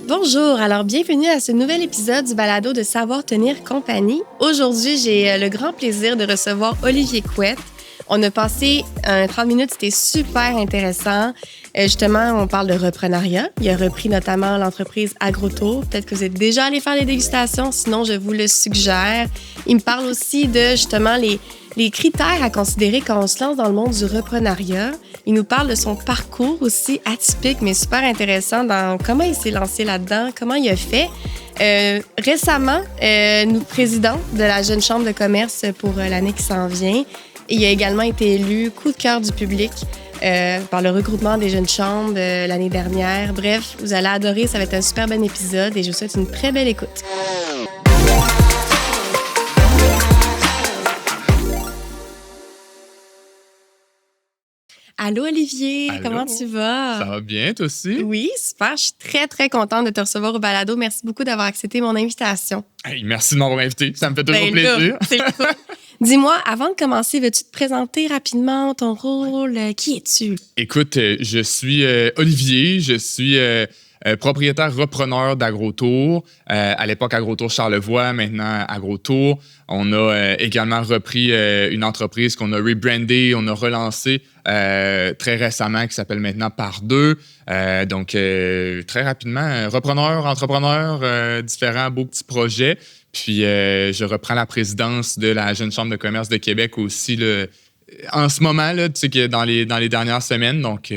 Bonjour, alors bienvenue à ce nouvel épisode du balado de Savoir tenir compagnie. Aujourd'hui, j'ai le grand plaisir de recevoir Olivier Couette. On a passé 30 minutes, c'était super intéressant. Justement, on parle de reprenariat. Il a repris notamment l'entreprise AgroTour. Peut-être que vous êtes déjà allé faire des dégustations, sinon je vous le suggère. Il me parle aussi de justement les critères à considérer quand on se lance dans le monde du reprenariat. Il nous parle de son parcours aussi atypique, mais super intéressant dans comment il s'est lancé là-dedans, comment il a fait. Récemment, nous président de la Jeune Chambre de commerce pour l'année qui s'en vient. Et il a également été élu coup de cœur du public par le regroupement des jeunes chambres l'année dernière. Bref, vous allez adorer, ça va être un super bon épisode et je vous souhaite une très belle écoute. Allô Olivier, Allô. comment tu vas? Ça va bien, toi aussi? Oui, super. Je suis très, très contente de te recevoir au balado. Merci beaucoup d'avoir accepté mon invitation. Hey, merci de m'avoir invité. Ça me fait toujours plaisir. Là, c'est le coup. Dis-moi, avant de commencer, veux-tu te présenter rapidement ton rôle? Qui es-tu? Écoute, je suis Olivier. Je suis propriétaire repreneur d'AgroTour. À l'époque, AgroTour Charlevoix, maintenant AgroTour. On a également repris une entreprise qu'on a rebrandée, on a relancé très récemment, qui s'appelle maintenant Par Deux. Donc, très rapidement, repreneur, entrepreneur, différents beaux petits projets. Puis, je reprends la présidence de la Jeune Chambre de commerce de Québec aussi, là, en ce moment, là, tu sais, que dans les dernières semaines. Donc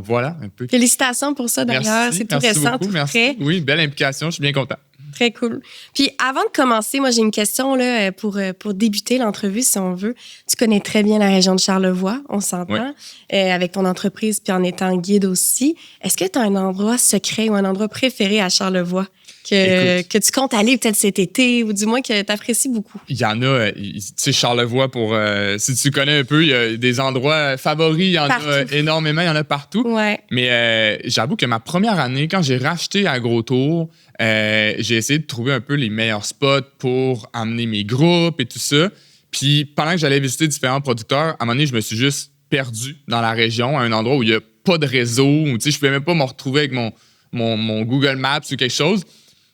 voilà, un peu. Félicitations pour ça, d'ailleurs. Merci, c'est tout merci récent, beaucoup, tout merci. frais. Oui, belle implication, je suis bien content. Très cool. Puis avant de commencer, moi, j'ai une question là, pour débuter l'entrevue, si on veut. Tu connais très bien la région de Charlevoix, on s'entend, avec ton entreprise, puis en étant guide aussi. Est-ce que tu as un endroit secret ou un endroit préféré à Charlevoix que tu comptes aller peut-être cet été ou du moins que tu apprécies beaucoup? Il y en a, tu sais, Charlevoix, si tu connais un peu, il y a des endroits favoris, il y en a énormément, il y en a partout. Ouais. Mais j'avoue que ma première année, quand j'ai racheté AgroTour, j'ai essayé de trouver un peu les meilleurs spots pour emmener mes groupes et tout ça. Puis pendant que j'allais visiter différents producteurs, à un moment donné, je me suis juste perdu dans la région, à un endroit où il n'y a pas de réseau, où je ne pouvais même pas me retrouver avec mon Google Maps ou quelque chose.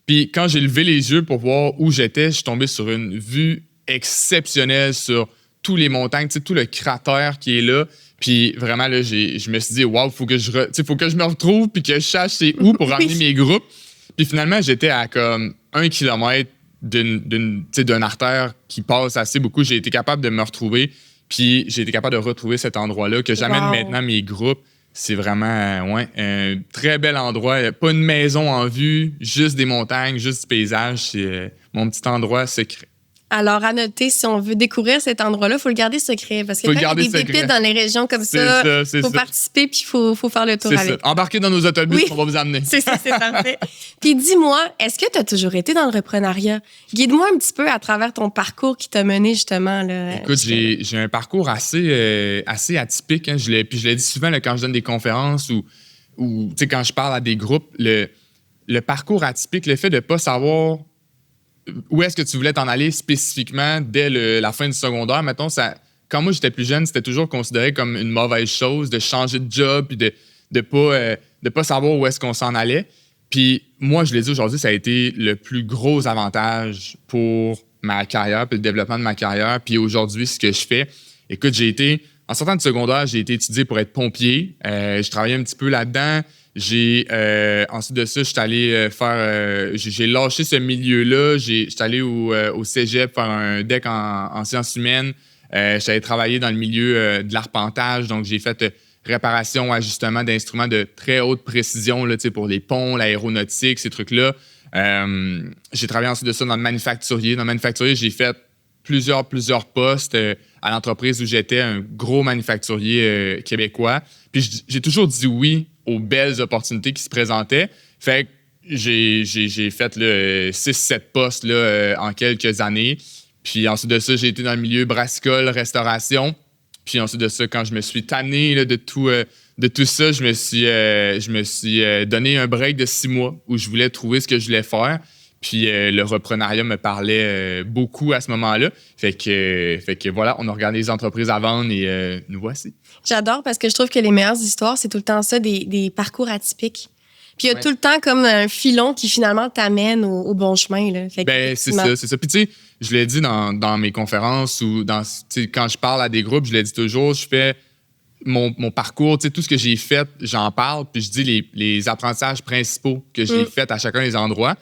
Puis quand j'ai levé les yeux pour voir où j'étais, je suis tombé sur une vue exceptionnelle sur tous les montagnes, tout le cratère qui est là. Puis vraiment, là, je me suis dit, wow, faut que je me retrouve puis que je sache c'est où pour ramener mes groupes. Puis finalement, j'étais à comme 1 kilomètre d'une artère qui passe assez beaucoup. J'ai été capable de me retrouver. Puis j'ai été capable de retrouver cet endroit-là que j'amène maintenant mes groupes. C'est vraiment un très bel endroit. Il n'y a pas une maison en vue, juste des montagnes, juste du paysage. C'est mon petit endroit secret. Alors, à noter, si on veut découvrir cet endroit-là, il faut le garder secret. Parce que quand il y a des pépites dans les régions comme ça, il faut participer puis il faut faire le tour avec. Embarquez dans nos autobus, on va vous amener. C'est ça, c'est parfait. Puis dis-moi, est-ce que tu as toujours été dans le reprenariat? Guide-moi un petit peu à travers ton parcours qui t'a mené justement. Là, écoute, j'ai un parcours assez atypique. Hein. Puis je le dis souvent là, quand je donne des conférences ou quand je parle à des groupes, le parcours atypique, le fait de ne pas savoir où est-ce que tu voulais t'en aller spécifiquement dès la fin du secondaire, mettons, quand moi j'étais plus jeune, c'était toujours considéré comme une mauvaise chose de changer de job puis de pas savoir où est-ce qu'on s'en allait. Puis moi, je l'ai dit aujourd'hui, ça a été le plus gros avantage pour ma carrière puis le développement de ma carrière. Puis aujourd'hui, ce que je fais, écoute, en sortant de secondaire, j'ai été étudié pour être pompier. Je travaillais un petit peu là-dedans. Ensuite de ça, j'ai lâché ce milieu-là. J'étais allé au cégep faire un DEC en sciences humaines. J'allais travailler dans le milieu de l'arpentage. Donc, j'ai fait réparation, ajustement d'instruments de très haute précision là, pour les ponts, l'aéronautique, ces trucs-là. J'ai travaillé ensuite de ça dans le manufacturier. Dans le manufacturier, j'ai fait plusieurs postes à l'entreprise où j'étais, un gros manufacturier québécois. Puis j'ai toujours dit oui aux belles opportunités qui se présentaient. Fait que j'ai fait 6-7 postes là, en quelques années. Puis ensuite de ça, j'ai été dans le milieu brassicole, restauration. Puis ensuite de ça, quand je me suis tanné là, de tout ça, je me suis donné un break de 6 mois où je voulais trouver ce que je voulais faire. Puis le reprenariat me parlait beaucoup à ce moment-là. Fait que voilà, on a regardé les entreprises à vendre et nous voici. J'adore parce que je trouve que les meilleures histoires, c'est tout le temps ça, des parcours atypiques. Puis il y a tout le temps comme un filon qui finalement t'amène au bon chemin. Là. Fait que, c'est ça. Puis tu sais, je l'ai dit dans mes conférences ou quand je parle à des groupes, je l'ai dit toujours, je fais mon parcours, tu sais, tout ce que j'ai fait, j'en parle, puis je dis les apprentissages principaux que j'ai faits à chacun des endroits.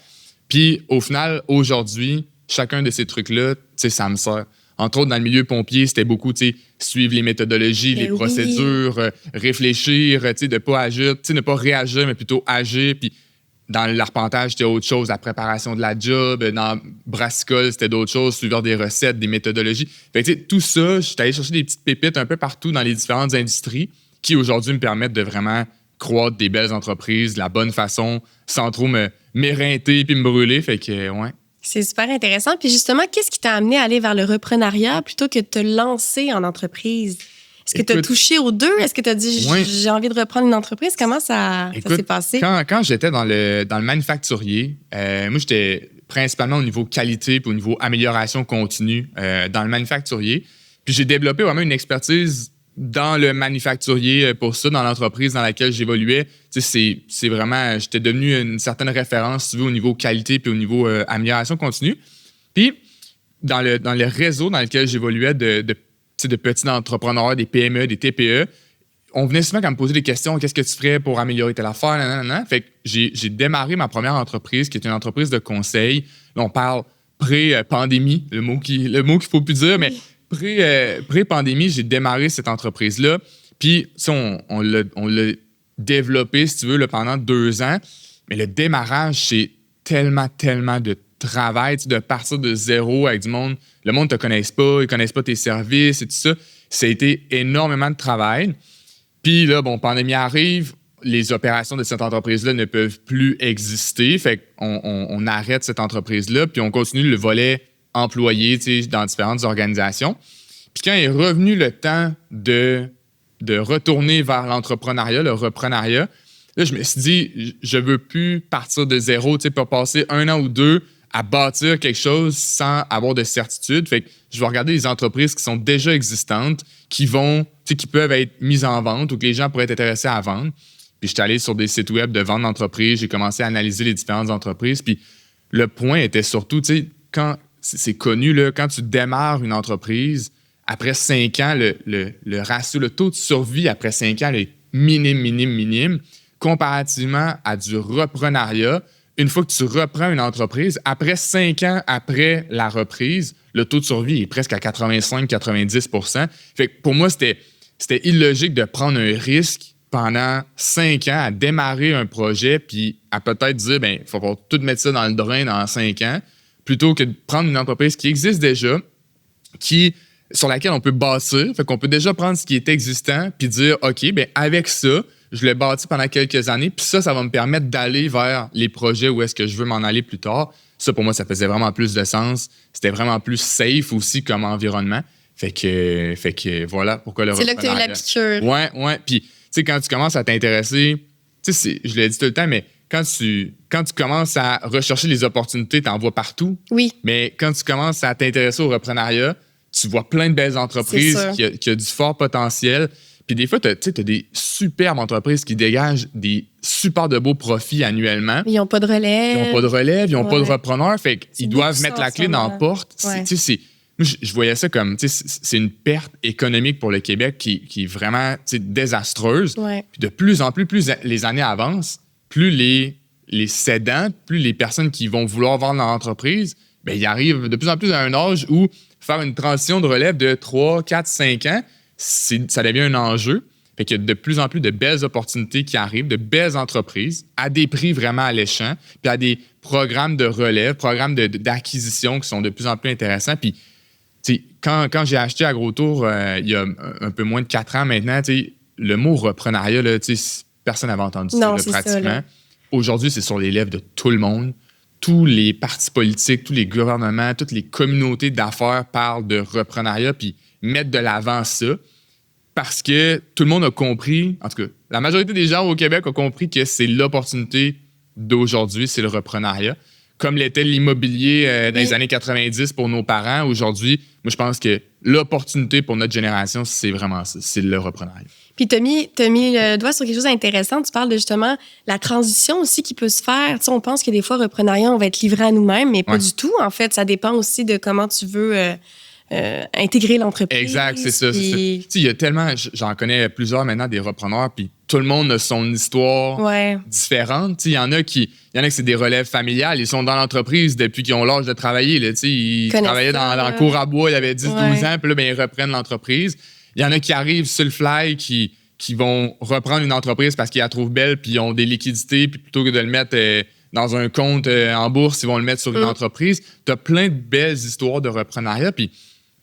Puis au final, aujourd'hui, chacun de ces trucs-là, tu sais, ça me sert. Entre autres, dans le milieu pompier, c'était beaucoup, tu sais, suivre les méthodologies, les procédures, réfléchir, tu sais, de pas agir, tu sais, ne pas réagir, mais plutôt agir. Puis dans l'arpentage, c'était autre chose, la préparation de la job. Dans brassicole, c'était d'autres choses, suivre des recettes, des méthodologies. Fait que, tu sais, tout ça, j'étais allé chercher des petites pépites un peu partout dans les différentes industries qui, aujourd'hui, me permettent de vraiment croître des belles entreprises de la bonne façon, sans trop m'éreinter puis me brûler. Fait que, ouais. C'est super intéressant. Puis justement, qu'est-ce qui t'a amené à aller vers le reprenariat plutôt que de te lancer en entreprise? Est-ce que tu as touché aux deux? Est-ce que tu as dit j'ai envie de reprendre une entreprise? Comment ça s'est passé? Quand j'étais dans le manufacturier, moi, j'étais principalement au niveau qualité puis au niveau amélioration continue dans le manufacturier. Puis j'ai développé vraiment une expertise dans le manufacturier pour ça, dans l'entreprise dans laquelle j'évoluais. Tu sais, c'est vraiment... J'étais devenu une certaine référence, si tu veux, au niveau qualité puis au niveau amélioration continue. Puis, dans le réseau dans lequel j'évoluais de petits entrepreneurs, des PME, des TPE, on venait souvent à me poser des questions. Qu'est-ce que tu ferais pour améliorer telle affaire? Nanana. Fait que j'ai démarré ma première entreprise, qui est une entreprise de conseil. Là, on parle pré-pandémie, le mot qu'il ne faut plus dire, mais pré-pandémie, j'ai démarré cette entreprise-là. Puis, ça, on l'a développé, si tu veux, là, pendant 2 ans. Mais le démarrage, c'est tellement de travail, de partir de zéro avec du monde. Le monde ne te connaisse pas, ils ne connaissent pas tes services et tout ça. Ça a été énormément de travail. Puis là, pandémie arrive, les opérations de cette entreprise-là ne peuvent plus exister. Fait qu'on arrête cette entreprise-là, puis on continue le volet employé dans différentes organisations. Puis quand est revenu le temps de retourner vers l'entrepreneuriat, le reprenariat, là, je me suis dit, je veux plus partir de zéro, pour passer 1 an ou 2 à bâtir quelque chose sans avoir de certitude. Fait que je vais regarder les entreprises qui sont déjà existantes, qui peuvent être mises en vente ou que les gens pourraient être intéressés à vendre. Puis je suis allé sur des sites web de vente d'entreprises, j'ai commencé à analyser les différentes entreprises. Puis le point était surtout, quand c'est connu, là, quand tu démarres une entreprise, après 5 ans, le ratio, le taux de survie après 5 ans est minime, comparativement à du reprenariat. Une fois que tu reprends une entreprise, après 5 ans après la reprise, le taux de survie est presque à 85-90%. Fait que pour moi, c'était illogique de prendre un risque pendant 5 ans à démarrer un projet puis à peut-être dire, il faut tout mettre ça dans le drain dans 5 ans, plutôt que de prendre une entreprise qui existe déjà, sur laquelle on peut bâtir. Fait qu'on peut déjà prendre ce qui est existant puis dire, OK, avec ça, je l'ai bâti pendant quelques années, puis ça va me permettre d'aller vers les projets où est-ce que je veux m'en aller plus tard. Ça, pour moi, ça faisait vraiment plus de sens. C'était vraiment plus safe aussi comme environnement. Fait que voilà pourquoi le reprenariat. C'est là que tu as eu la piqûre. Ouais. Puis, quand tu commences à t'intéresser, je l'ai dit tout le temps, mais quand tu commences à rechercher les opportunités, tu en vois partout. Oui. Mais quand tu commences à t'intéresser au reprenariat, tu vois plein de belles entreprises qui ont du fort potentiel. Puis des fois, tu as des superbes entreprises qui dégagent des super de beaux profits annuellement. Ils n'ont pas de relève. Ils n'ont pas de repreneur. Fait qu'ils doivent mettre la clé dans la porte. Ouais. Je voyais ça comme, c'est une perte économique pour le Québec qui est vraiment désastreuse. Ouais. Puis de plus en plus les années avancent, plus les cédants, plus les personnes qui vont vouloir vendre leur entreprise, ils arrivent de plus en plus à un âge où faire une transition de relève de 3, 4, 5 ans, ça devient un enjeu. Fait qu'il y a de plus en plus de belles opportunités qui arrivent, de belles entreprises, à des prix vraiment alléchants, puis à des programmes de relève, programmes d'acquisition qui sont de plus en plus intéressants. Puis, quand j'ai acheté AgroTour, il y a un peu moins de 4 ans maintenant, le mot reprenariat, là, personne n'avait entendu ça pratiquement. Ça, aujourd'hui, c'est sur les lèvres de tout le monde. Tous les partis politiques, tous les gouvernements, toutes les communautés d'affaires parlent de reprenariat puis mettent de l'avant ça parce que tout le monde a compris, en tout cas, la majorité des gens au Québec ont compris que c'est l'opportunité d'aujourd'hui, c'est le reprenariat. comme l'était l'immobilier dans les années 90 pour nos parents. Aujourd'hui, moi, je pense que l'opportunité pour notre génération, c'est vraiment ça, c'est le reprenariat. Puis t'as mis le doigt sur quelque chose d'intéressant. Tu parles de justement la transition aussi qui peut se faire. Tu sais, on pense que des fois, reprenariat, on va être livré à nous-mêmes, mais pas du tout. En fait, ça dépend aussi de comment tu veux intégrer l'entreprise. Exact, c'est ça. Tu sais, il y a tellement... J'en connais plusieurs maintenant, des repreneurs, puis tout le monde a son histoire différente. Tu sais, il y en a que c'est des relèves familiales. Ils sont dans l'entreprise depuis qu'ils ont l'âge de travailler. Là, tu sais, ils travaillaient dans le cour à bois, ils avaient 10-12 ans, puis là, ben, ils reprennent l'entreprise. Il y en a qui arrivent sur le fly, qui vont reprendre une entreprise parce qu'ils la trouvent belle, puis ils ont des liquidités, puis plutôt que de le mettre dans un compte en bourse, ils vont le mettre sur une entreprise. Tu as plein de belles histoires de reprenariat, puis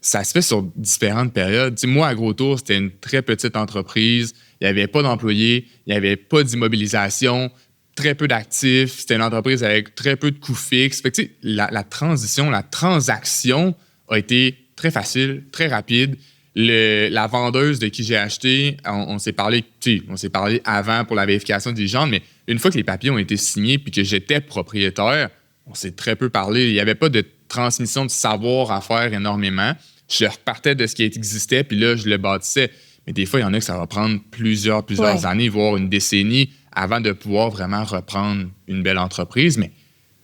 ça se fait sur différentes périodes. Tu sais, moi, à Gros Tour, c'était une très petite entreprise. Il n'y avait pas d'employés, il n'y avait pas d'immobilisation, très peu d'actifs. C'était une entreprise avec très peu de coûts fixes. Fait que, tu sais, la transition, la transaction a été très facile, très rapide. La vendeuse de qui j'ai acheté, on s'est parlé avant pour la vérification diligente, mais une fois que les papiers ont été signés puis que j'étais propriétaire, on s'est très peu parlé. Il n'y avait pas de transmission de savoir à faire énormément. Je repartais de ce qui existait, puis là, je le bâtissais. Mais des fois, il y en a que ça va prendre plusieurs années, voire une décennie, avant de pouvoir vraiment reprendre une belle entreprise. Mais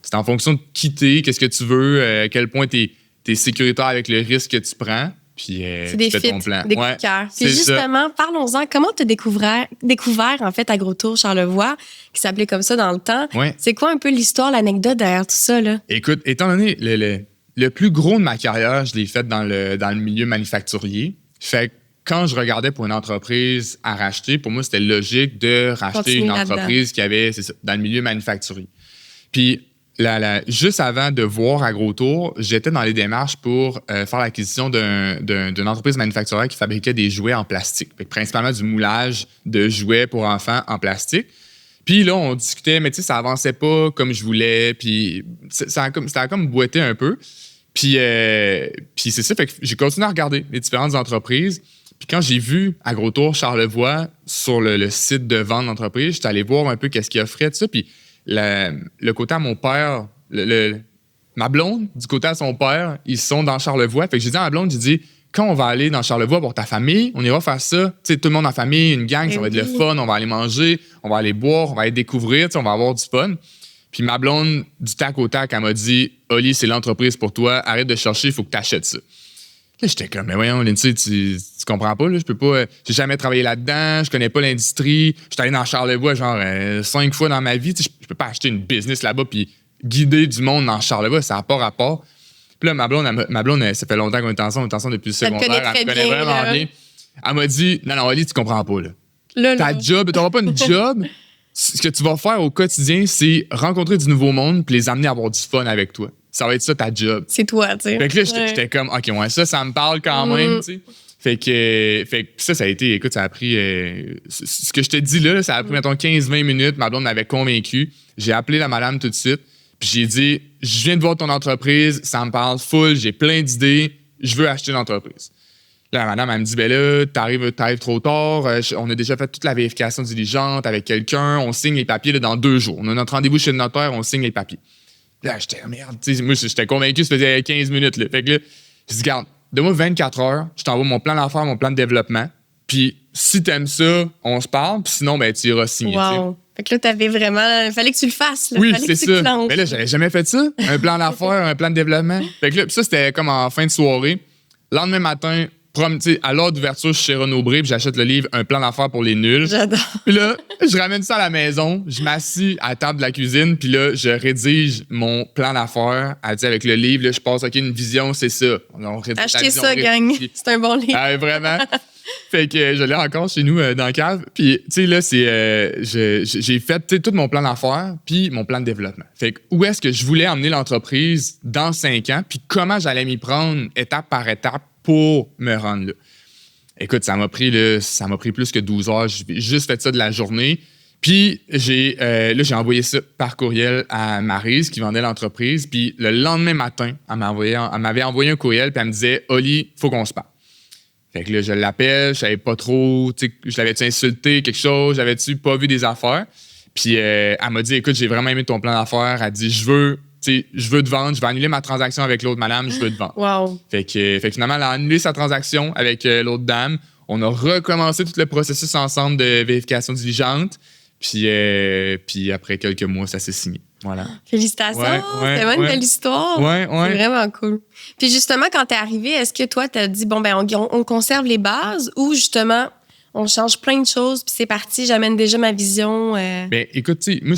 c'est en fonction de qui t'es, qu'est-ce que tu veux, à quel point tu es sécuritaire avec le risque que tu prends. Puis, c'est des fits, ton plan. Des coups de cœur. Puis justement, parlons-en. Comment tu as découvert, en fait, AgroTour Charlevoix, qui s'appelait comme ça dans le temps? Ouais. C'est quoi un peu l'histoire, l'anecdote derrière tout ça, là? Écoute, étant donné le plus gros de ma carrière, je l'ai fait dans le milieu manufacturier. Fait que quand je regardais pour une entreprise à racheter, pour moi, c'était logique de racheter une entreprise qui avait, dans le milieu manufacturier. Puis, juste avant de voir AgroTour, j'étais dans les démarches pour faire l'acquisition d'une entreprise manufacturière qui fabriquait des jouets en plastique, principalement du moulage de jouets pour enfants en plastique. Puis là, on discutait, mais tu sais, ça avançait pas comme je voulais, puis ça a comme boité un peu. Puis c'est ça, fait que j'ai continué à regarder les différentes entreprises. Puis quand j'ai vu AgroTour Charlevoix sur le site de vente d'entreprise, j'étais allé voir un peu qu'est-ce qu'il offrait, tout ça. Puis le côté à mon père, ma blonde, du côté à son père, ils sont dans Charlevoix. Fait que j'ai dit à ma blonde, j'ai dit, quand on va aller dans Charlevoix pour ta famille, on ira faire ça. Tu sais, tout le monde en famille, une gang, ça va être le fun. On va aller manger, on va aller boire, on va aller découvrir, tu sais, on va avoir du fun. Puis ma blonde, du tac au tac, elle m'a dit, Oli, c'est l'entreprise pour toi, arrête de chercher, il faut que tu achètes ça. Là, j'étais comme, mais voyons, Lindsay, tu comprends pas, là, je peux pas, j'ai jamais travaillé là-dedans, je connais pas l'industrie, je suis allé dans Charlevoix genre 5 fois dans ma vie, tu sais, je peux pas acheter une business là-bas puis guider du monde dans Charlevoix, ça n'a pas rapport. Puis là, ma blonde, ça fait longtemps qu'on est ensemble depuis le secondaire, elle me connaît vraiment bien. Elle m'a dit, non, Oli, tu comprends pas, là. Ta job, t'auras pas une job. Ce que tu vas faire au quotidien, c'est rencontrer du nouveau monde puis les amener à avoir du fun avec toi. Ça va être ça ta job. C'est toi, tu sais. Fait que là, j'étais comme, OK, ouais, ça me parle quand même, tu sais. Fait que ça a été, écoute, ça a pris... ce que je te dis là, ça a pris, mettons, 15-20 minutes. Ma blonde m'avait convaincu. J'ai appelé la madame tout de suite. Puis j'ai dit, je viens de voir ton entreprise, ça me parle full, j'ai plein d'idées, je veux acheter l'entreprise. Là, la madame, elle me dit, ben là, t'arrives trop tard, on a déjà fait toute la vérification diligente avec quelqu'un, on signe les papiers là, dans 2 jours. On a notre rendez-vous chez le notaire, on signe les papiers. Là, j'étais, merde, tu sais, moi, j'étais convaincu, ça faisait 15 minutes, là. Fait que là, je dis, garde, donne-moi 24 heures, je t'envoie mon plan d'affaires, mon plan de développement, puis si t'aimes ça, on se parle, puis sinon, ben, tu iras signer, wow. Fait que là, t'avais vraiment... Il fallait que tu le fasses, là. Oui, c'est ça. Mais là, j'avais jamais fait ça. Un plan d'affaires, un plan de développement. Fait que là, ça, c'était comme en fin de soirée. Lendemain matin, à l'heure d'ouverture, je suis chez Renaud-Bré, puis j'achète le livre Un plan d'affaires pour les nuls. J'adore. Puis là, je ramène ça à la maison, je m'assis à la table de la cuisine, puis là, je rédige mon plan d'affaires. Elle dit avec le livre, là, je passe, OK, une vision, c'est ça. Achetez ça, gang. C'est un bon livre. Ah, vraiment. Fait que je l'ai encore chez nous dans la cave. Puis, tu sais, là, j'ai fait tout mon plan d'affaires puis mon plan de développement. Fait que où est-ce que je voulais emmener l'entreprise dans 5 ans, puis comment j'allais m'y prendre étape par étape pour me rendre là. Écoute, ça m'a pris plus que 12 heures. J'ai juste fait ça de la journée. Puis, j'ai envoyé ça par courriel à Maryse, qui vendait l'entreprise. Puis, le lendemain matin, elle m'avait envoyé un courriel, puis elle me disait « Oli, faut qu'on se parle. » Fait que là, je l'appelle, je savais pas trop, tu sais, je l'avais-tu insulté, quelque chose, j'avais-tu pas vu des affaires? Puis elle m'a dit, écoute, j'ai vraiment aimé ton plan d'affaires. Elle dit, je veux je veux te vendre, je vais annuler ma transaction avec l'autre madame, je veux te vendre. Wow. Fait que finalement, elle a annulé sa transaction avec l'autre dame. On a recommencé tout le processus ensemble de vérification diligente. Puis après quelques mois, ça s'est signé. Voilà. Félicitations! C'est vraiment une belle histoire. Ouais. C'est vraiment cool. Puis justement, quand t'es arrivé, est-ce que toi, t'as dit, on conserve les bases ou justement, on change plein de choses puis c'est parti, j'amène déjà ma vision? Ben, écoute, tu sais, moi,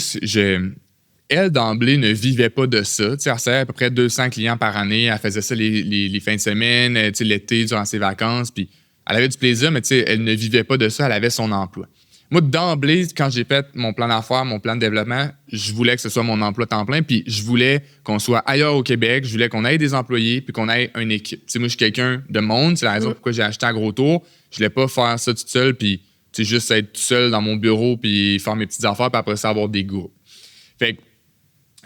elle, d'emblée, ne vivait pas de ça. Elle recevait à peu près 200 clients par année. Elle faisait ça les fins de semaine, l'été, durant ses vacances. Puis elle avait du plaisir, mais elle ne vivait pas de ça. Elle avait son emploi. Moi, d'emblée, quand j'ai fait mon plan d'affaires, mon plan de développement, je voulais que ce soit mon emploi temps plein, puis je voulais qu'on soit ailleurs au Québec, je voulais qu'on ait des employés, puis qu'on ait une équipe. Moi, je suis quelqu'un de monde, c'est la raison pourquoi j'ai acheté à Gros Tour. Je voulais pas faire ça tout seul, puis juste être tout seul dans mon bureau, puis faire mes petites affaires, puis après ça, avoir des groupes. Fait que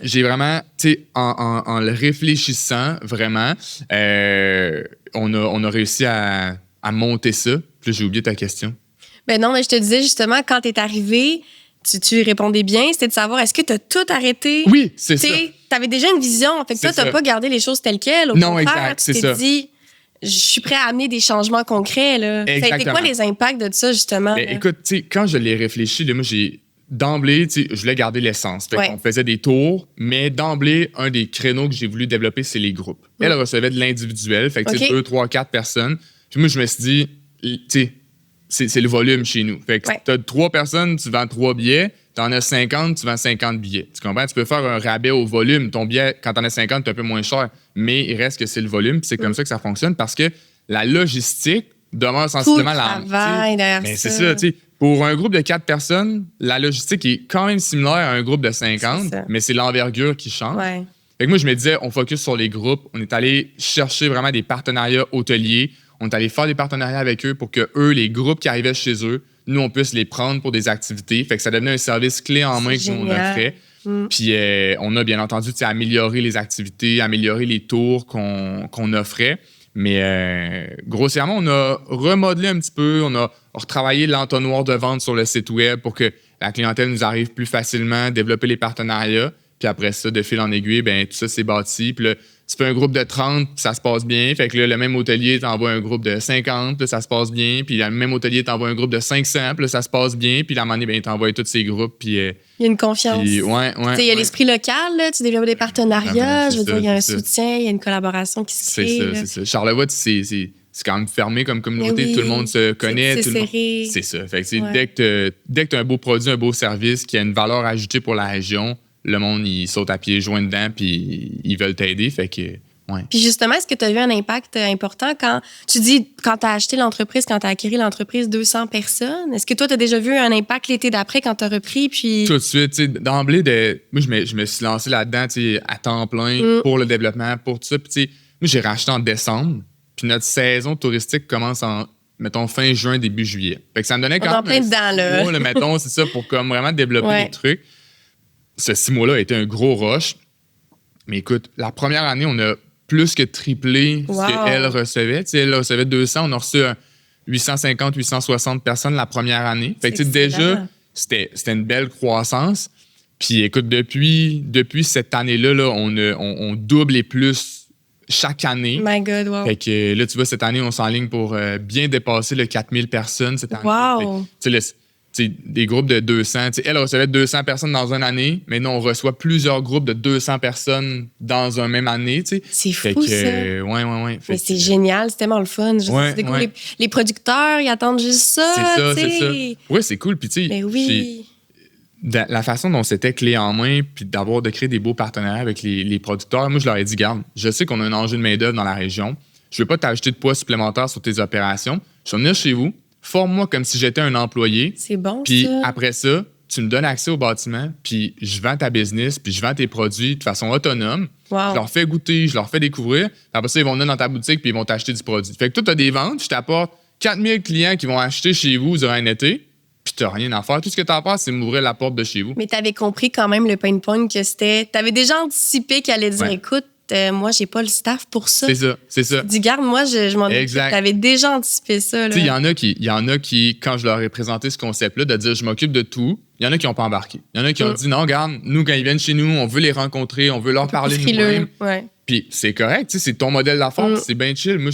j'ai vraiment, en le réfléchissant, vraiment, on a réussi à monter ça. Puis là, j'ai oublié ta question. Ben non, mais je te disais justement, quand t'es arrivé, tu répondais bien, c'était de savoir, est-ce que t'as tout arrêté? Oui, c'est ça. T'avais déjà une vision, fait que toi, t'as pas gardé les choses telles quelles. Au contraire, exact, tu t'es dit, je suis prêt à amener des changements concrets. Là. Ça a été quoi les impacts de ça, justement? Ben, écoute, quand je l'ai réfléchi, là, moi, d'emblée, je voulais garder l'essence. On faisait des tours, mais d'emblée, un des créneaux que j'ai voulu développer, c'est les groupes. Elle recevait de l'individuel, fait que 2, 3, 4 personnes. Puis moi, je me suis dit, c'est le volume chez nous. Fait que t'as 3 personnes, tu vends 3 billets. T'en as 50, tu vends 50 billets. Tu comprends? Tu peux faire un rabais au volume. Ton billet, quand t'en as 50, c'est un peu moins cher. Mais il reste que c'est le volume. Puis c'est comme ça que ça fonctionne parce que la logistique demeure sensiblement la même. Mais c'est ça, tu sais. Pour un groupe de 4 personnes, la logistique est quand même similaire à un groupe de 50, mais c'est l'envergure qui change. Ouais. Fait que moi, je me disais, on focus sur les groupes. On est allé chercher vraiment des partenariats hôteliers. On est allé faire des partenariats avec eux pour que eux, les groupes qui arrivaient chez eux, nous, on puisse les prendre pour des activités. Fait que ça devenait un service clé en main que nous, on offrait. Puis on a bien entendu amélioré les activités, amélioré les tours qu'on offrait. Mais grossièrement, on a remodelé un petit peu. On a retravaillé l'entonnoir de vente sur le site web pour que la clientèle nous arrive plus facilement, développer les partenariats. Puis après ça, de fil en aiguille, ben tout ça s'est bâti. Puis là, tu fais un groupe de 30, puis ça se passe bien. Fait que là, le même hôtelier t'envoie un groupe de 50, puis ça se passe bien. Puis le même hôtelier t'envoie un groupe de 500, puis là, ça se passe bien. Puis la année, ben, il t'envoie tous ces groupes. Puis il y a une confiance. Il y a l'esprit local, là, tu développes des partenariats. Je veux dire, il y a un soutien, il y a une collaboration qui se crée. C'est ça. Charlevoix, c'est quand même fermé comme communauté. Tout le monde se connaît. C'est serré. C'est ça. Fait que dès que tu as un beau produit, un beau service qui a une valeur ajoutée pour la région, le monde, il saute à pieds joints dedans, puis ils veulent t'aider. Fait que, Puis justement, est-ce que tu as vu un impact important quand tu dis, quand tu as acheté l'entreprise, quand tu as acquis l'entreprise, 200 personnes? Est-ce que toi, tu as déjà vu un impact l'été d'après quand tu as repris? Puis... Tout de suite, d'emblée, moi, je me suis lancé là-dedans à temps plein pour le développement, pour tout ça. Puis, moi, j'ai racheté en décembre, puis notre saison touristique commence mettons, fin juin, début juillet. Fait que ça me donnait quand même plein dedans, là. mois, mettons, c'est ça, pour comme vraiment développer les trucs. Ce 6 mois-là a été un gros rush. Mais écoute, la première année, on a plus que triplé ce qu'elle recevait. Elle recevait 200, on a reçu 850, 860 personnes la première année. Fait que déjà, c'était une belle croissance. Puis écoute, depuis cette année-là, là, on double et plus chaque année. My God, wow. Fait que là, tu vois, cette année, on s'enligne pour bien dépasser le 4000 personnes cette année. Wow! Des groupes de 200. Elle recevait 200 personnes dans une année, mais nous, on reçoit plusieurs groupes de 200 personnes dans une même année. C'est fou, ça. Ouais. Mais c'est génial, c'est tellement le fun. Les producteurs, ils attendent juste ça. C'est ça. Oui, c'est cool. Puis, mais oui. La façon dont c'était clé en main, puis de créer des beaux partenariats avec les producteurs, moi, je leur ai dit, garde, je sais qu'on a un enjeu de main-d'œuvre dans la région. Je ne veux pas t'ajouter de poids supplémentaire sur tes opérations. Je vais venir chez vous. Forme-moi comme si j'étais un employé. C'est bon, puis ça. Après ça, tu me donnes accès au bâtiment, puis je vends ta business, puis je vends tes produits de façon autonome. Wow. Je leur fais goûter, je leur fais découvrir. Puis après ça, ils vont venir dans ta boutique, puis ils vont t'acheter du produit. Fait que toi, tu as des ventes, je t'apporte 4000 clients qui vont acheter chez vous durant un été, puis tu n'as rien à faire. Tout ce que tu as à faire, c'est m'ouvrir la porte de chez vous. Mais tu avais compris quand même le pain point que c'était... Tu avais déjà anticipé qu'elle allait dire, écoute, moi, j'ai pas le staff pour ça. C'est ça. Tu dis, garde, moi, je m'en occupe. Exact. T'avais déjà anticipé ça. Il y en a qui, quand je leur ai présenté ce concept-là, de dire je m'occupe de tout, il y en a qui n'ont pas embarqué. Il y en a qui ont dit non, regarde, nous, quand ils viennent chez nous, on veut les rencontrer, on veut leur parler de nous-mêmes. Ouais. Puis c'est correct, c'est ton modèle d'affaires, c'est bien chill. Moi,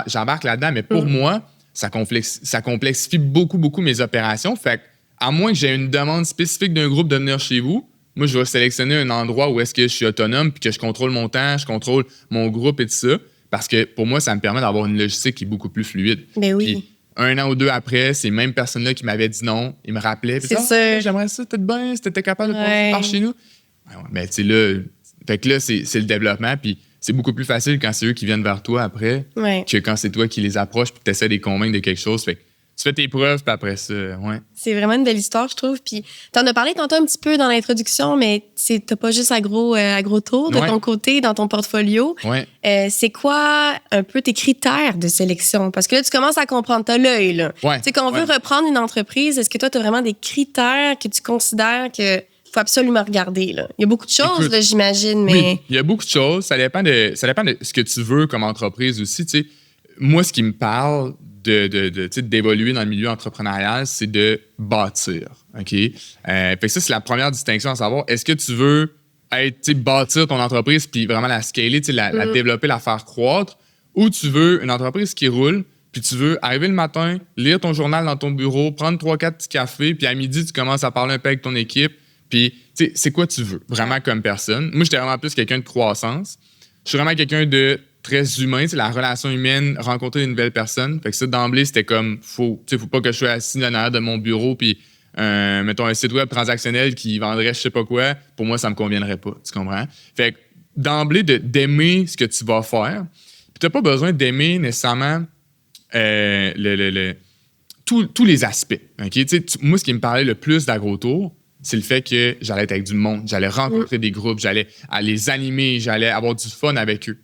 j'embarque là-dedans, mais pour moi, ça complexifie beaucoup, beaucoup mes opérations. Fait à moins que j'ai une demande spécifique d'un groupe de venir chez vous, moi, je vais sélectionner un endroit où est-ce que je suis autonome puis que je contrôle mon temps, je contrôle mon groupe et tout ça. Parce que pour moi, ça me permet d'avoir une logistique qui est beaucoup plus fluide. Ben oui. Puis, 1 an ou 2 après, ces mêmes personnes-là qui m'avaient dit non, ils me rappelaient. C'est ça. J'aimerais ça, peut-être bien, si t'étais capable de passer par chez nous. Mais tu sais, là, fait que là, c'est le développement. Puis c'est beaucoup plus facile quand c'est eux qui viennent vers toi après que quand c'est toi qui les approches puis que tu essaies de les convaincre de quelque chose. Fait que tu fais tes preuves, puis après ça, C'est vraiment une belle histoire, je trouve. Puis t'en as parlé tantôt un petit peu dans l'introduction, mais t'as pas juste AgroTour de ton côté, dans ton portfolio. C'est quoi un peu tes critères de sélection? Parce que là, tu commences à comprendre, t'as l'œil, là. Tu sais, quand on veut reprendre une entreprise, est-ce que toi, t'as vraiment des critères que tu considères que faut absolument regarder, là? Il y a beaucoup de choses, là, j'imagine, mais... Oui, il y a beaucoup de choses. Ça dépend de ce que tu veux comme entreprise aussi, tu sais. Moi, ce qui me parle d'évoluer dans le milieu entrepreneurial, c'est de bâtir. OK? Fait que ça, c'est la première distinction à savoir. Est-ce que tu veux bâtir ton entreprise puis vraiment la scaler, la développer, la faire croître, ou tu veux une entreprise qui roule puis tu veux arriver le matin, lire ton journal dans ton bureau, prendre 3-4 petits cafés, puis à midi, tu commences à parler un peu avec ton équipe, puis c'est quoi tu veux vraiment comme personne. Moi, j'étais vraiment plus quelqu'un de croissance. Je suis vraiment quelqu'un de très humain, la relation humaine, rencontrer de nouvelles personnes. Fait que ça, d'emblée, c'était comme, faut pas que je sois assis en arrière de mon bureau puis, mettons, un site web transactionnel qui vendrait je sais pas quoi. Pour moi, ça me conviendrait pas, tu comprends? Fait que d'emblée, d'aimer ce que tu vas faire. Puis t'as pas besoin d'aimer nécessairement tous les aspects. Okay? Moi, ce qui me parlait le plus d'AgroTour, c'est le fait que j'allais être avec du monde, j'allais rencontrer des groupes, j'allais les animer, j'allais avoir du fun avec eux.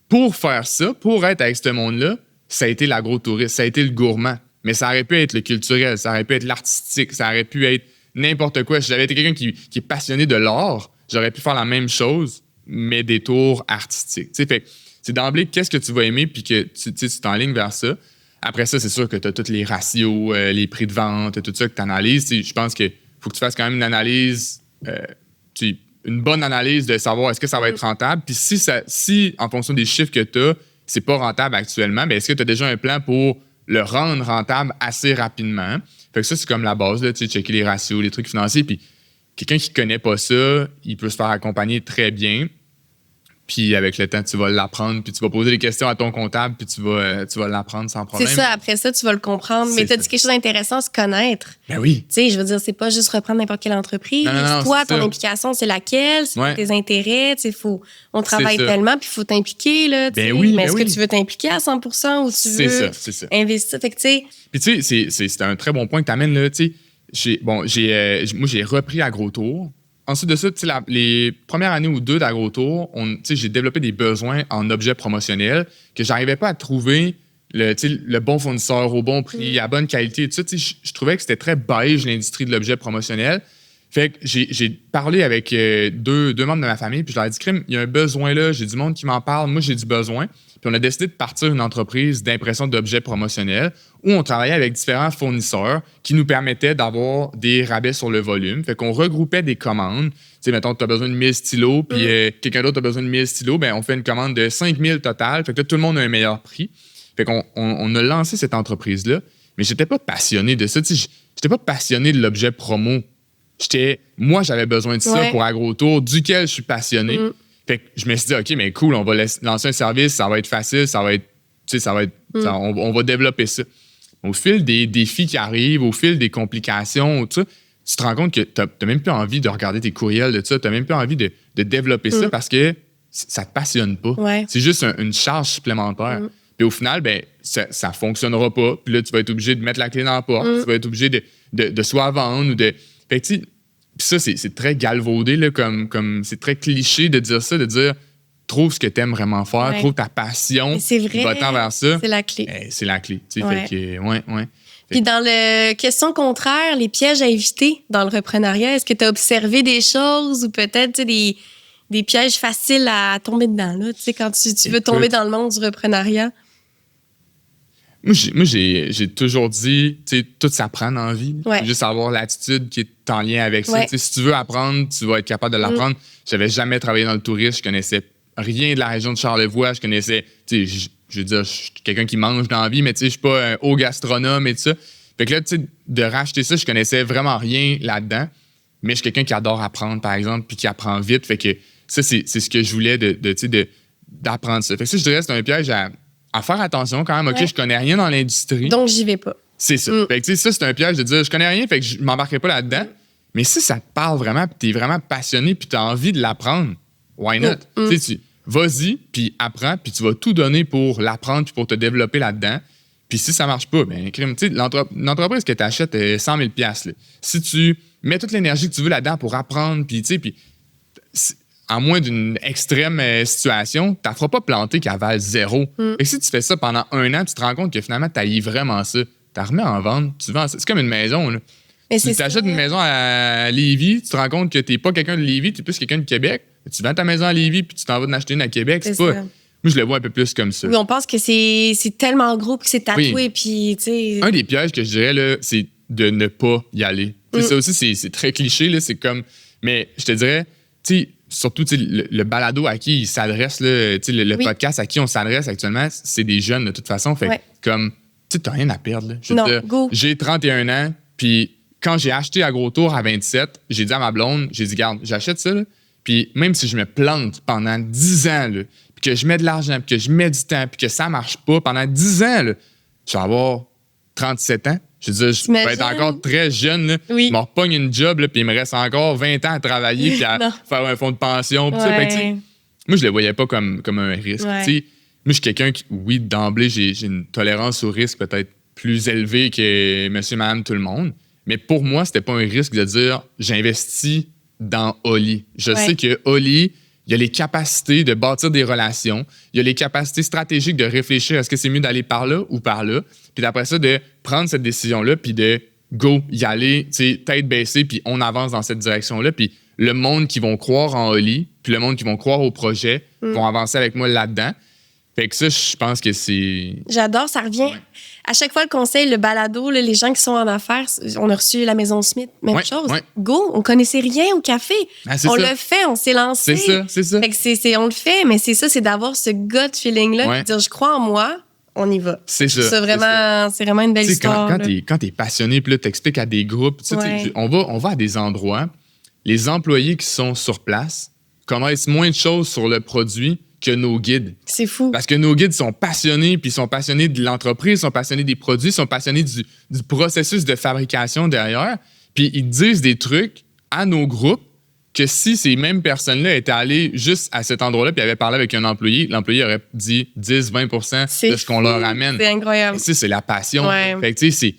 Pour faire ça, pour être avec ce monde-là, ça a été l'agrotourisme, ça a été le gourmand. Mais ça aurait pu être le culturel, ça aurait pu être l'artistique, ça aurait pu être n'importe quoi. Si j'avais été quelqu'un qui est passionné de l'art, j'aurais pu faire la même chose, mais des tours artistiques. Fait, c'est d'emblée, qu'est-ce que tu vas aimer, puis que tu t'enlignes vers ça. Après ça, c'est sûr que tu as tous les ratios, les prix de vente, tout ça que tu analyses. Je pense qu'il faut que tu fasses quand même une analyse... une bonne analyse de savoir est-ce que ça va être rentable. Puis si en fonction des chiffres que tu as, c'est pas rentable actuellement, bien, est-ce que tu as déjà un plan pour le rendre rentable assez rapidement? Fait que ça, c'est comme la base, là, checker les ratios, les trucs financiers. Puis quelqu'un qui connaît pas ça, il peut se faire accompagner très bien. Puis avec le temps, tu vas l'apprendre, puis tu vas poser des questions à ton comptable, puis tu vas l'apprendre sans problème. C'est ça, après ça, tu vas le comprendre. Mais tu as dit quelque chose d'intéressant, se connaître. Ben oui. Tu sais, je veux dire, c'est pas juste reprendre n'importe quelle entreprise. Non, toi, ton implication, c'est laquelle? C'est tes intérêts? On travaille tellement, puis il faut t'impliquer. Là, ben oui, mais est-ce que tu veux t'impliquer à 100% ou tu veux investir? Fait que, tu sais... Puis tu sais, c'est un très bon point que tu amènes là. Tu sais, moi, j'ai repris AgroTour. Ensuite de ça, les premières années ou 2 d'AgroTour, j'ai développé des besoins en objets promotionnels que j'arrivais pas à trouver le bon fournisseur au bon prix, à bonne qualité. Tout ça, je trouvais que c'était très beige, l'industrie de l'objet promotionnel. Fait que j'ai parlé avec deux membres de ma famille, puis je leur ai dit, Crime, il y a un besoin là, j'ai du monde qui m'en parle, moi j'ai du besoin. Puis on a décidé de partir une entreprise d'impression d'objets promotionnels où on travaillait avec différents fournisseurs qui nous permettaient d'avoir des rabais sur le volume. Fait qu'on regroupait des commandes. Tu sais, mettons, tu as besoin de 1000 stylos, puis quelqu'un d'autre a besoin de 1000 stylos, bien, on fait une commande de 5000 total. Fait que là, tout le monde a un meilleur prix. Fait qu'on a lancé cette entreprise-là, mais j'étais pas passionné de ça. Tu sais, j'étais pas passionné de l'objet promo. Moi, j'avais besoin de ça pour AgroTour, duquel je suis passionné. Fait que je me suis dit, OK, mais cool, on va lancer un service, ça va être facile, on va développer ça. Au fil des défis qui arrivent, au fil des complications, tout ça, tu te rends compte que tu n'as même plus envie de regarder tes courriels de ça, tu n'as même plus envie de développer ça parce que ça ne te passionne pas. Ouais. C'est juste une charge supplémentaire. Puis au final, ben, ça ne fonctionnera pas. Puis là, tu vas être obligé de mettre la clé dans la porte, tu vas être obligé de soit vendre ou de... Fait que, puis ça, c'est très galvaudé, là, comme c'est très cliché de dire ça, de dire trouve ce que tu aimes vraiment faire, trouve ta passion, va-t'en vers ça. C'est la clé. C'est la clé. Fait que, Puis dans le question contraire, les pièges à éviter dans le reprenariat, est-ce que tu as observé des choses ou peut-être des des pièges faciles à tomber dedans, là, tu sais, quand tu veux tomber dans le monde du reprenariat? Moi, j'ai toujours dit, tu sais, tout s'apprend dans la vie. Ouais. Juste avoir l'attitude qui est en lien avec ça. Ouais. Tu sais, si tu veux apprendre, tu vas être capable de l'apprendre. J'avais jamais travaillé dans le tourisme. Je connaissais rien de la région de Charlevoix. Je connaissais, tu sais, je veux dire, je suis quelqu'un qui mange dans la vie, mais tu sais, je suis pas un haut gastronome et tout ça. Fait que là, tu sais, de racheter ça, je connaissais vraiment rien là-dedans. Mais je suis quelqu'un qui adore apprendre, par exemple, puis qui apprend vite. Fait que ça, c'est ce que je voulais d'apprendre ça. Fait que ça, je dirais, c'est un piège à faire attention quand même. OK, je connais rien dans l'industrie. Donc, j'y vais pas. C'est ça. Fait que, tu sais, ça, c'est un piège de dire, je connais rien, fait que je m'embarquerai pas là-dedans. Mais si ça te parle vraiment, puis t'es vraiment passionné, puis t'as envie de l'apprendre, why not? Tu sais, vas-y, puis apprends, puis tu vas tout donner pour l'apprendre, puis pour te développer là-dedans. Puis si ça marche pas, ben crime, tu sais, l'entreprise que tu achètes est 100 000 $. Là. Si tu mets toute l'énergie que tu veux là-dedans pour apprendre, puis tu sais, puis à moins d'une extrême situation, tu ne feras pas planter qu'elle vale 0. Et si tu fais ça pendant 1 an, tu te rends compte que finalement, tu haïs vraiment ça. Tu la remets en vente, tu vends ça. C'est comme une maison. Là. Si tu achètes une maison à Lévis, tu te rends compte que tu n'es pas quelqu'un de Lévis, tu es plus quelqu'un de Québec. Tu vends ta maison à Lévis, puis tu t'en vas en acheter une à Québec. C'est pas... Moi, je le vois un peu plus comme ça. Oui, on pense que c'est tellement gros que c'est tatoué. Puis, tu sais... Un des pièges que je dirais, là, c'est de ne pas y aller. Ça aussi, c'est très cliché. Là, c'est comme... Mais je te dirais, tu sais, surtout le balado à qui il s'adresse, le podcast à qui on s'adresse actuellement, c'est des jeunes de toute façon. Fait comme, tu sais, t'as rien à perdre. Là. Non, go. J'ai 31 ans, puis quand j'ai acheté AgroTour à 27, j'ai dit à ma blonde, j'ai dit, garde, j'achète ça, là, puis même si je me plante pendant 10 ans, là, puis que je mets de l'argent, puis que je mets du temps, puis que ça marche pas pendant 10 ans, là, je vais avoir 37 ans. Je veux dire, je vais être encore très jeune. Là. Je me repogne une job, là, puis il me reste encore 20 ans à travailler puis à faire un fonds de pension. Puis ça, moi, je le voyais pas comme un risque. Moi, je suis quelqu'un qui, oui, d'emblée, j'ai une tolérance au risque peut-être plus élevée que monsieur, madame, tout le monde. Mais pour moi, c'était pas un risque de dire j'investis dans Oli. Je sais que Oli, il y a les capacités de bâtir des relations. Il y a les capacités stratégiques de réfléchir est-ce que c'est mieux d'aller par là ou par là. Puis d'après ça, de prendre cette décision-là, puis de go, y aller, tête baissée, puis on avance dans cette direction-là. Puis le monde qui vont croire en Oli, puis le monde qui vont croire au projet, vont avancer avec moi là-dedans. Fait que ça, je pense que c'est... J'adore, ça revient. À chaque fois, le conseil, le balado, là, les gens qui sont en affaires, on a reçu la Maison Smith, même chose. Go, on connaissait rien au café. On l'a fait, on s'est lancé. C'est ça. Fait que on le fait, mais c'est ça, c'est d'avoir ce gut feeling-là, de dire je crois en moi, on y va. C'est ça. C'est vraiment une belle histoire. Quand t'es passionné, puis là, t'expliques à des groupes, on va à des endroits, les employés qui sont sur place connaissent moins de choses sur le produit que nos guides. C'est fou. Parce que nos guides sont passionnés, puis ils sont passionnés de l'entreprise, sont passionnés des produits, sont passionnés du processus de fabrication derrière. Puis ils disent des trucs à nos groupes que si ces mêmes personnes-là étaient allées juste à cet endroit-là puis avaient parlé avec un employé, l'employé aurait dit 10-20% de ce qu'on leur amène. C'est incroyable. C'est la passion. Fait que tu sais,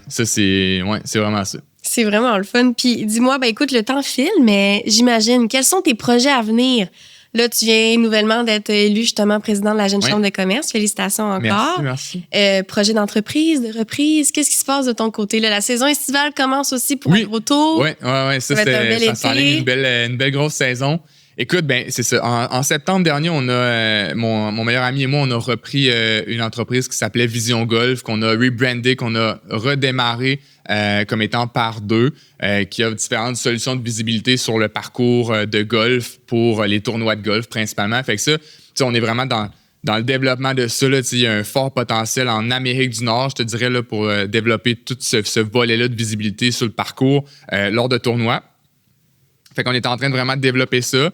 c'est vraiment ça. C'est vraiment le fun. Puis dis-moi, écoute, le temps file, mais j'imagine, quels sont tes projets à venir? Là, tu viens nouvellement d'être élu justement président de la Jeune Chambre de commerce. Félicitations encore. Merci. Projet d'entreprise, de reprise. Qu'est-ce qui se passe de ton côté? Là, la saison estivale commence aussi pour AgroTour. Oui. Ça s'enligne une belle grosse saison. Écoute, c'est ça. En septembre dernier, on a mon meilleur ami et moi, on a repris une entreprise qui s'appelait Vision Golf, qu'on a rebrandé, qu'on a redémarré comme étant Par 2, qui a différentes solutions de visibilité sur le parcours de golf pour les tournois de golf principalement. Fait que ça, on est vraiment dans le développement de ça. Il y a un fort potentiel en Amérique du Nord, je te dirais, là, pour développer tout ce volet-là de visibilité sur le parcours lors de tournois. Fait qu'on est en train de vraiment développer ça.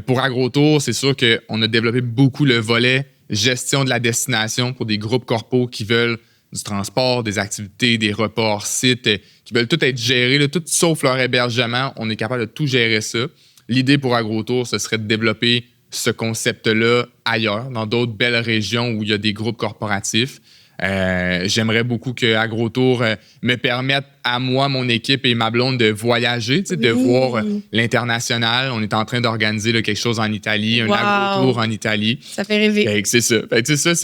Pour AgroTour, c'est sûr qu'on a développé beaucoup le volet gestion de la destination pour des groupes corpos qui veulent du transport, des activités, des repas hors site, qui veulent tout être gérés, là, tout sauf leur hébergement. On est capable de tout gérer ça. L'idée pour AgroTour, ce serait de développer ce concept-là ailleurs, dans d'autres belles régions où il y a des groupes corporatifs. J'aimerais beaucoup que AgroTour me permette à moi, mon équipe et ma blonde de voyager, de voir l'international. On est en train d'organiser quelque chose en Italie, un AgroTour en Italie. Ça fait rêver. C'est ça. Ça,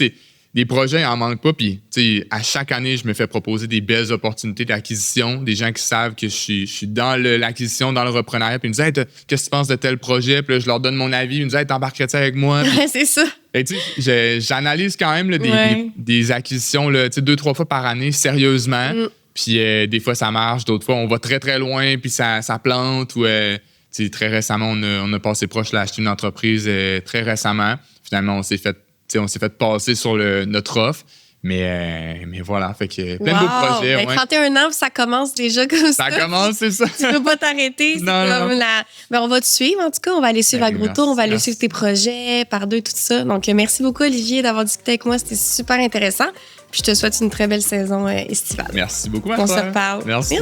des projets, il en manque pas. Puis, tu sais, à chaque année, je me fais proposer des belles opportunités d'acquisition. Des gens qui savent que je suis dans l'acquisition, dans le reprenariat. Puis ils me disent, hey, qu'est-ce que tu penses de tel projet? Puis là, je leur donne mon avis. Ils me disent, hey, t'embarquerais-tu avec moi? Puis, c'est ça. tu sais, j'analyse quand même là, des acquisitions, là, 2-3 fois par année, sérieusement. Puis des fois, ça marche. D'autres fois, on va très, très loin. Puis ça plante. Ou très récemment, on a passé proche d'acheter une entreprise très récemment. Finalement, on s'est fait passer sur notre offre. Mais voilà, fait que plein de beaux projets. Ben, 31 ans, ça commence déjà comme ça. Ça commence, c'est ça. Tu peux pas t'arrêter. Non. Ben, on va te suivre, en tout cas. On va aller suivre AgroTour, on va aller suivre tes projets, par deux, tout ça. Donc, merci beaucoup, Olivier, d'avoir discuté avec moi. C'était super intéressant. Puis je te souhaite une très belle saison estivale. Merci beaucoup, on se reparle. Merci.